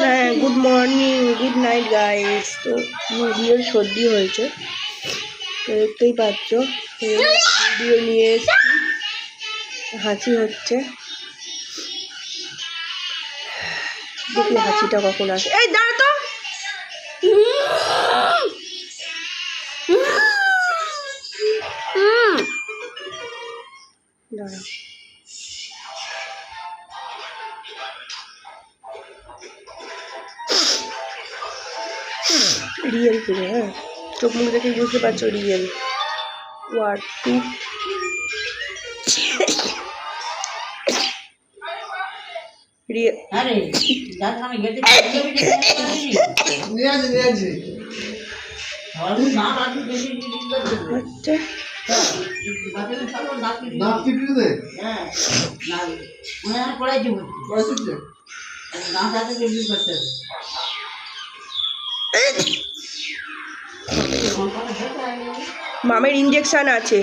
হ্যাঁ, good morning, good night guys. তো মুরগির সর্দি হয়েছে, তো দেখতেই পাচ্ছ। ভিডিও নিয়ে এসেছি, হাঁচি হচ্ছে। দেখি হাঁচিটা কখন আসে। এই দাঁড়া তো, দাঁড়া। রিয়েল পুরো, হ্যাঁ, চোখ মুখ দেখে বুঝতে পারছো রিয়েল। 1 2 রিয়েল। আরে দাদা আমি গেতে নিয়ে আছে আর না রাখি বেশি দিন করতে। আচ্ছা না টিপি দে। হ্যাঁ না মানে আর পড়াই দিব পড়াইছে না দাদা বেশি করতে। মামের ইনজেকশন আছে।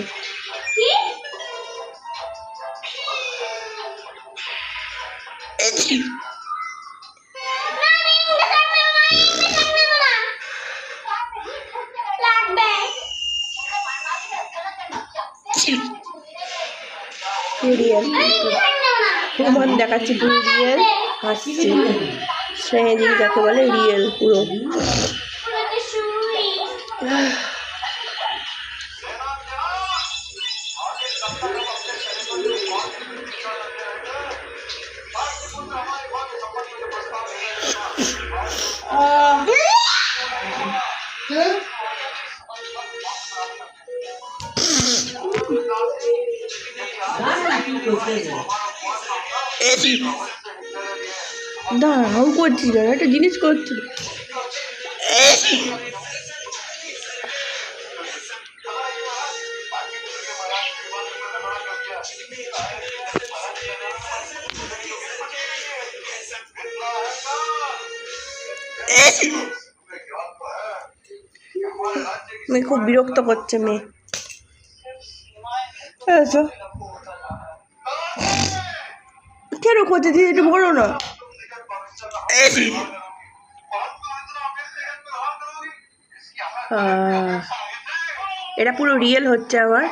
রিয়েল প্রমাণ দেখাচ্ছি, পুরো রিয়েল হাসছে। স্নেহেদি যাকে বলে রিয়েল পুরো। দাঁড়াও করছি না, একটা জিনিস করছি। মেয়ে খুব বিরক্ত করছে মেয়ে। কেন করতে দিয়ে একটু বলো না। এটা পুরো রিয়েল হচ্ছে আমার,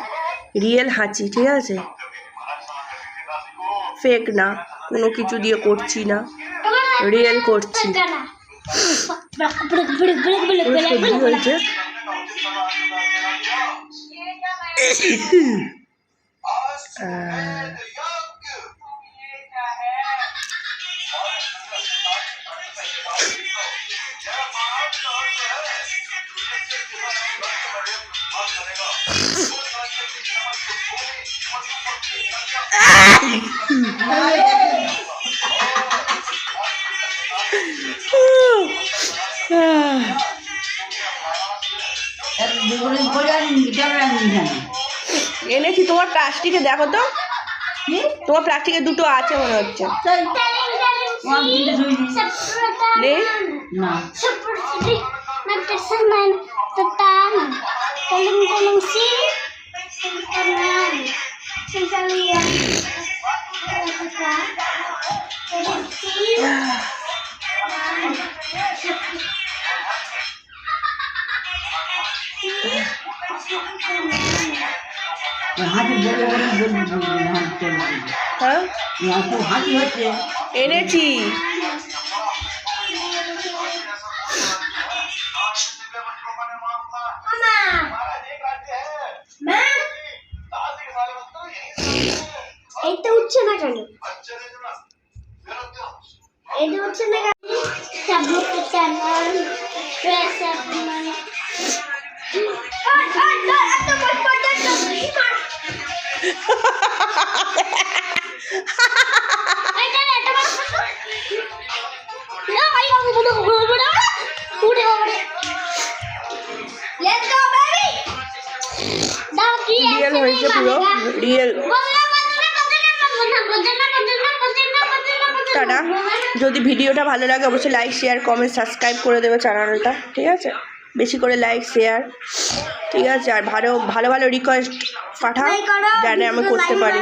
রিয়েল হাঁচি, ঠিক আছে, ফেক না, কোনো কিছু দিয়ে করছি না, রিয়েল করছি। হয়েছে এনেছি তোমার প্লাস্টিকে, দেখো তো তোমার প্লাস্টিকে দুটো আছে মনে হচ্ছে। এনেছি এইটা উঠছে না কেন, এইটা উঠছে না কেন? রিয়েল হয়েছে পুরো রিয়েল। টাটা। যদি ভিডিওটা ভালো লাগে অবশ্যই লাইক শেয়ার কমেন্ট সাবস্ক্রাইব করে দেবে চ্যানেলটা, ঠিক আছে, বেশি করে লাইক শেয়ার, ঠিক আছে, আর ভালো ভালো রিকোয়েস্ট পাঠাও যেন আমি করতে পারি।